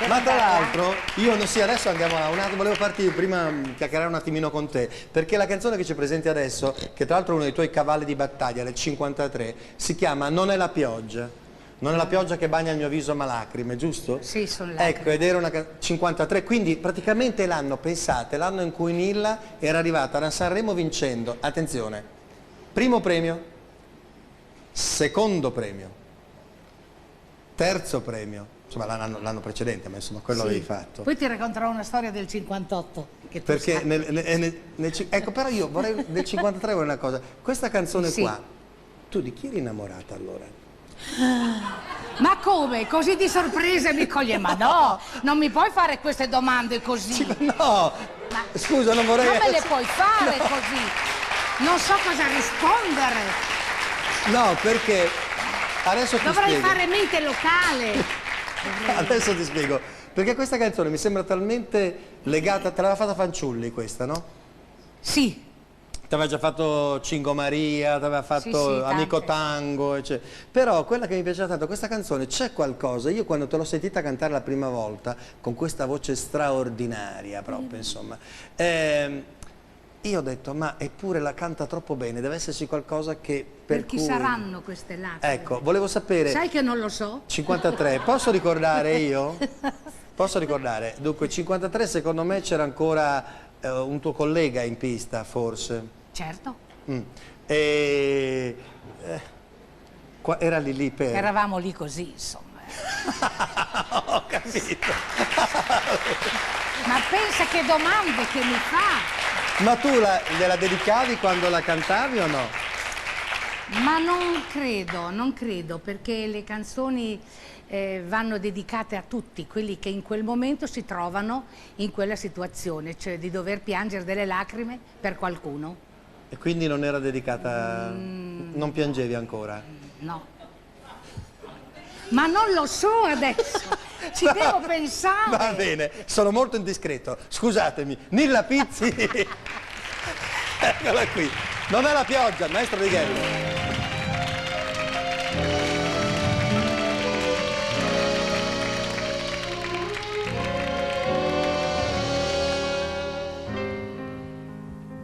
Ma tra l'altro, sì, adesso andiamo a un attimo, volevo farti prima chiacchierare un attimino con te, perché la canzone che ci presenti adesso, che tra l'altro è uno dei tuoi cavalli di battaglia, del 53, si chiama Non è la pioggia. Non è la pioggia che bagna il mio viso ma lacrime, giusto? Sì, sono lacrime. Ecco, ed era una 53, quindi praticamente l'anno, pensate, l'anno in cui Nilla era arrivata da Sanremo vincendo, attenzione, primo premio, secondo premio, terzo premio. Insomma l'anno precedente, ma insomma quello avevi fatto. Poi ti racconterò una storia del 58 che tu perché sai. ecco, però io vorrei del 53 vorrei una cosa, questa canzone qua, tu di chi eri innamorata allora? Ma come? Così di sorpresa mi coglie? Ma no, non mi puoi fare queste domande così. No, ma scusa, non vorrei... Non me le puoi fare così. Non so cosa rispondere. No, perché adesso ti dovrei spiego. fare mente locale. Adesso ti spiego, perché questa canzone mi sembra talmente legata, te l'aveva fatta Fanciulli questa, no? Sì. Ti aveva già fatto Cingo Maria, ti aveva fatto Amico Tango, eccetera. Però quella che mi piaceva tanto, questa canzone, c'è qualcosa, io quando te l'ho sentita cantare la prima volta, con questa voce straordinaria proprio, insomma, io ho detto, ma eppure la canta troppo bene, deve esserci qualcosa che... Per chi saranno queste lacrime? Ecco, volevo sapere... Sai che non lo so? 53, posso ricordare io? Posso ricordare? Dunque, 53 secondo me c'era ancora un tuo collega in pista, forse. Certo. Era lì per... Eravamo lì così, insomma. Ho capito. Ma pensa che domande che mi fa! Ma tu gliela dedicavi quando la cantavi o no? Ma non credo, perché le canzoni vanno dedicate a tutti, quelli che in quel momento si trovano in quella situazione, cioè di dover piangere delle lacrime per qualcuno. E quindi non era dedicata, non piangevi ancora? No. Ma non lo so adesso, ci devo pensare. Va bene, sono molto indiscreto, scusatemi. Nilla Pizzi, eccola qui, non è la pioggia, maestro Righello.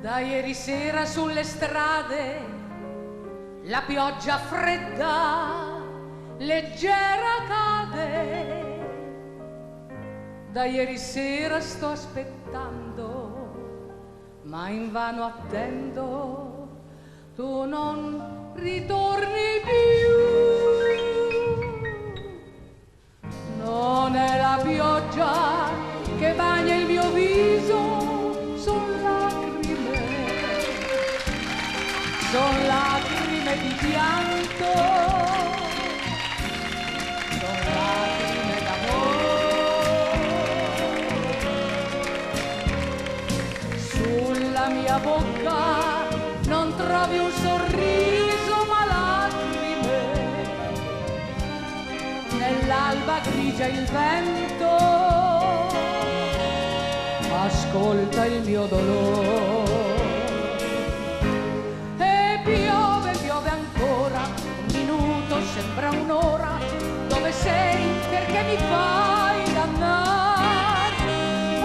Da ieri sera sulle strade la pioggia fredda leggera cade. Da ieri sera sto aspettando, ma invano attendo, tu non ritorni più. Non è la pioggia che bagna il mio viso, son lacrime di pianto, son lacrime d'amore. Sulla mia bocca non trovi un sorriso ma lacrime, nell'alba grigia il vento ascolta il mio dolore. Sembra un'ora, dove sei? Perché mi fai dannare?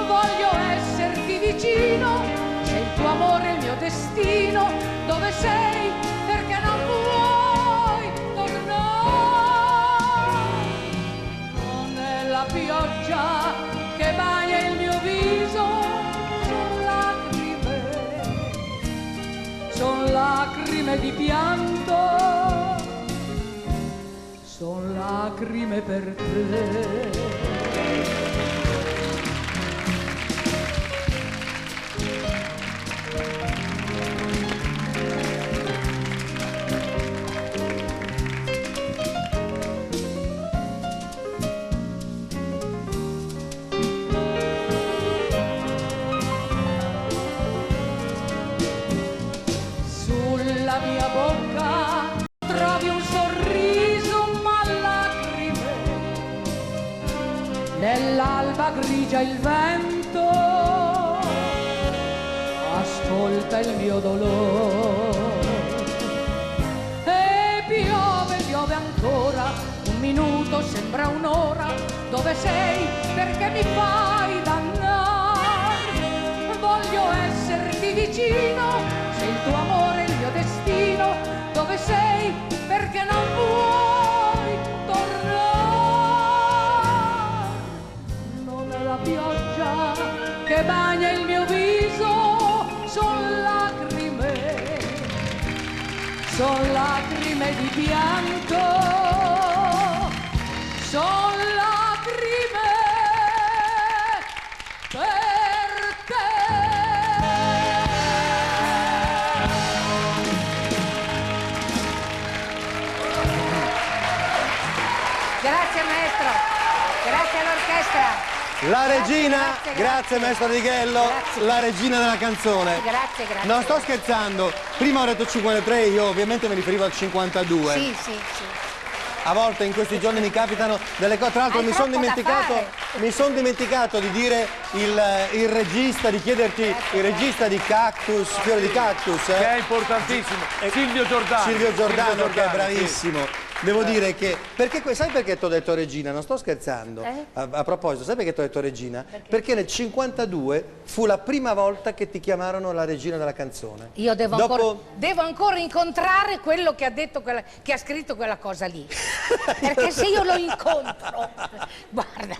Voglio esserti vicino, se il tuo amore è il mio destino. Dove sei? Perché non vuoi tornare? Non è la pioggia che bagna il mio viso, son lacrime di pianto. Son lacrime per te. Sulla mia bocca trovi un sorriso ma lacrime, nell'alba grigia il vento ascolta il mio dolore. E piove, piove ancora, un minuto sembra un'ora, dove sei perché mi fai dannare, voglio esserti vicino, se il tuo amore è il mio destino, dove sei perché non vuoi tornare, non è la pioggia che bagna il mio viso, son lacrime di pianto, son lacrime per te. Grazie maestro, grazie all'orchestra. La regina, grazie maestro Righello, la regina della canzone. Grazie. Non sto scherzando, prima ho detto 53, io ovviamente mi riferivo al 52. Sì. A volte in questi giorni mi capitano delle cose, tra l'altro mi sono dimenticato di dire il regista, di chiederti il regista di Cactus, Fiore di Cactus. Che è importantissimo, Silvio Giordano, che è bravissimo. Devo dire che, sai perché ti ho detto regina? Non sto scherzando. A proposito, sai perché ti ho detto regina? Perché nel 52 fu la prima volta che ti chiamarono la regina della canzone. Io devo ancora incontrare quello che ha detto che ha scritto quella cosa lì. Perché se io lo incontro, guarda.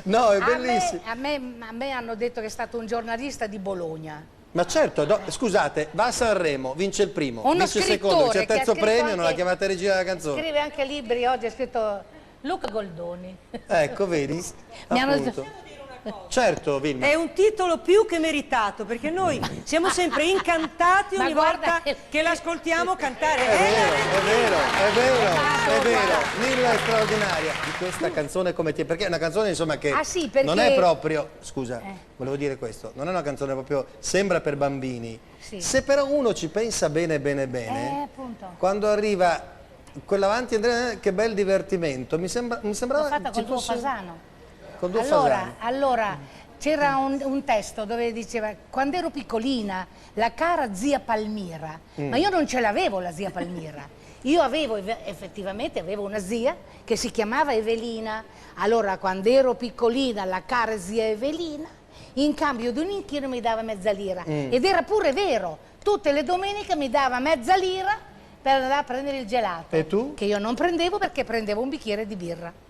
No, è bellissimo. A me hanno detto che è stato un giornalista di Bologna. Ma certo, scusate, va a Sanremo, vince il primo, vince il secondo, c'è il terzo premio, non la chiamate regina della canzone. Scrive anche libri, oggi ha scritto Luca Goldoni. Ecco, vedi? Certo, Vilma. È un titolo più che meritato, perché noi siamo sempre incantati ogni volta che l'ascoltiamo cantare. È vero, Nilla è straordinaria. Di questa canzone come ti... Perché è una canzone insomma che non è proprio... Scusa, volevo dire questo, non è una canzone proprio... Sembra per bambini. Sì. Se però uno ci pensa bene, quando arriva quell'avanti Andrea, che bel divertimento, mi sembrava... L'ho fatta con tuo Fasano. Allora, c'era un testo dove diceva: quando ero piccolina, la cara zia Palmira, ma io non ce l'avevo la zia Palmira, io effettivamente avevo una zia che si chiamava Evelina. Allora quando ero piccolina, la cara zia Evelina, in cambio di un inchino mi dava mezza lira, ed era pure vero, tutte le domeniche mi dava mezza lira per andare a prendere il gelato. E tu? Che io non prendevo perché prendevo un bicchiere di birra.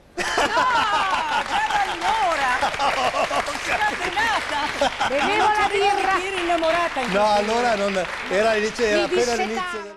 Bevevo la birra, eri innamorata. No, allora non era appena l'inizio.